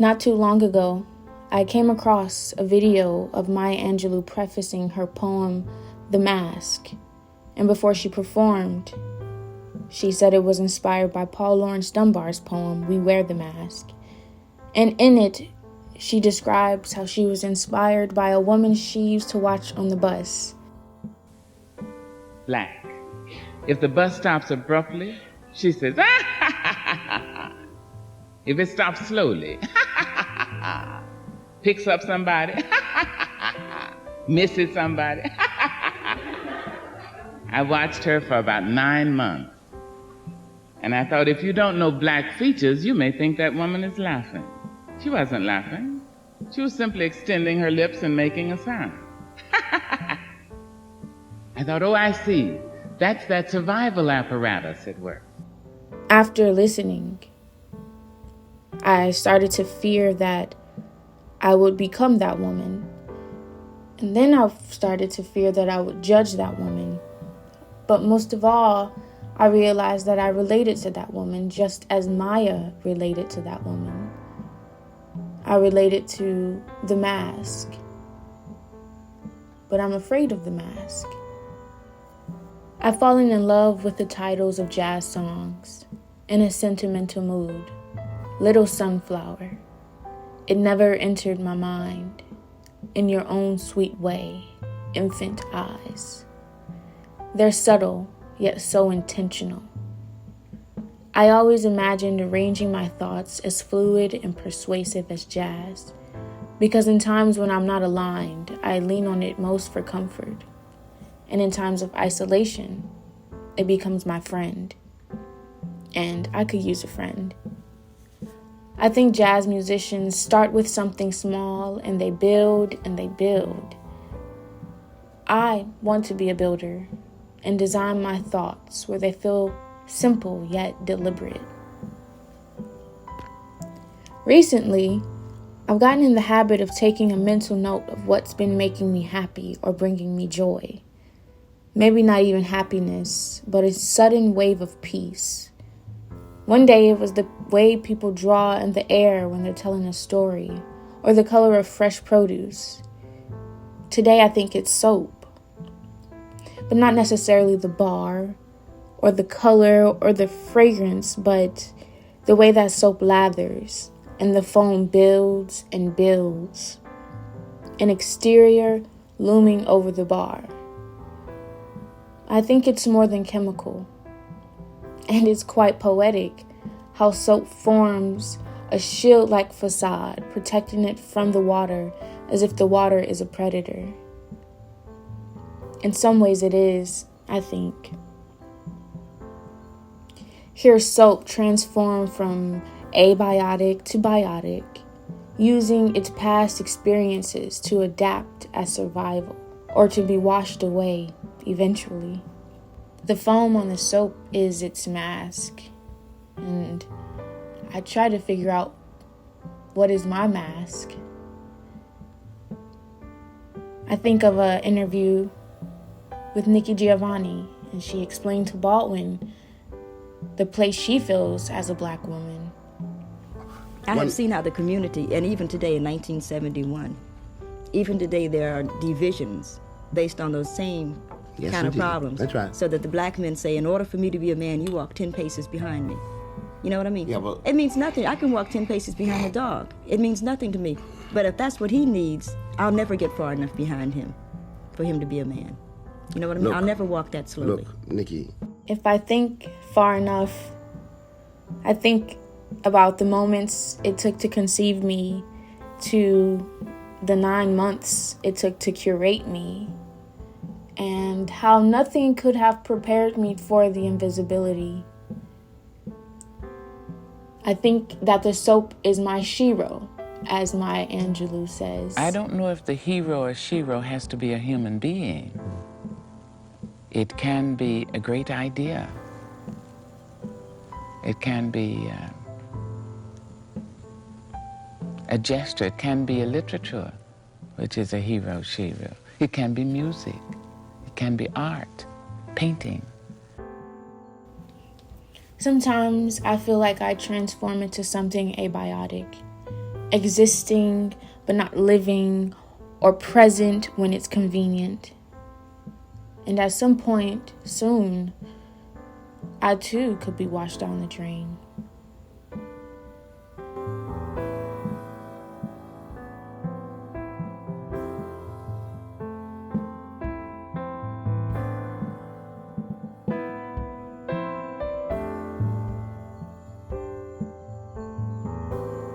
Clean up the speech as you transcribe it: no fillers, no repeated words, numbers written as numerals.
Not too long ago, I came across a video of Maya Angelou prefacing her poem, The Mask, and before she performed, she said it was inspired by Paul Laurence Dunbar's poem, We Wear the Mask. And in it, she describes how she was inspired by a woman she used to watch on the bus. Black. If the bus stops abruptly, she says, ah! If it stops slowly, picks up somebody, misses somebody. I watched her for about 9 months. And I thought, if you don't know black features, you may think that woman is laughing. She wasn't laughing. She was simply extending her lips and making a sound. I thought, oh, I see. That's that survival apparatus at work. After listening, I started to fear that I would become that woman. And then I started to fear that I would judge that woman. But most of all, I realized that I related to that woman just as Maya related to that woman. I related to the mask. But I'm afraid of the mask. I've fallen in love with the titles of jazz songs in a sentimental mood. Little Sunflower. It never entered my mind. In your own sweet way, infant eyes. They're subtle, yet so intentional. I always imagined arranging my thoughts as fluid and persuasive as jazz, because in times when I'm not aligned, I lean on it most for comfort. And in times of isolation, it becomes my friend. And I could use a friend. I think jazz musicians start with something small and they build and they build. I want to be a builder and design my thoughts where they feel simple yet deliberate. Recently, I've gotten in the habit of taking a mental note of what's been making me happy or bringing me joy. Maybe not even happiness, but a sudden wave of peace. One day it was the way people draw in the air when they're telling a story, or the color of fresh produce. Today I think it's soap, but not necessarily the bar, or the color, or the fragrance, but the way that soap lathers, and the foam builds and builds. An exterior looming over the bar. I think it's more than chemical. And it's quite poetic how soap forms a shield-like facade, protecting it from the water as if the water is a predator. In some ways it is, I think. Here soap transformed from abiotic to biotic, using its past experiences to adapt as survival, or to be washed away eventually. The foam on the soap is its mask, and I try to figure out what is my mask. I think of an interview with Nikki Giovanni, and she explained to Baldwin the place she feels as a black woman. I have seen how the community, and even today in 1971, even today there are divisions based on those same kind of problems. That's right. So that the black men say, in order for me to be a man, you walk 10 paces behind me. You know what I mean? Yeah, but it means nothing. I can walk 10 paces behind a dog. It means nothing to me. But if that's what he needs, I'll never get far enough behind him for him to be a man. You know what I mean? Look, I'll never walk that slowly. Look, Nikki. If I think far enough, I think about the moments it took to conceive me, to the 9 months it took to curate me, and how nothing could have prepared me for the invisibility. I think that the soap is my Shiro, as Maya Angelou says. I don't know if the hero or Shiro has to be a human being. It can be a great idea. It can be a gesture. It can be a literature, which is a hero, Shiro. It can be music. It can be art, painting. Sometimes I feel like I transform into something abiotic, existing but not living, or present when it's convenient. And at some point soon, I too could be washed down the drain.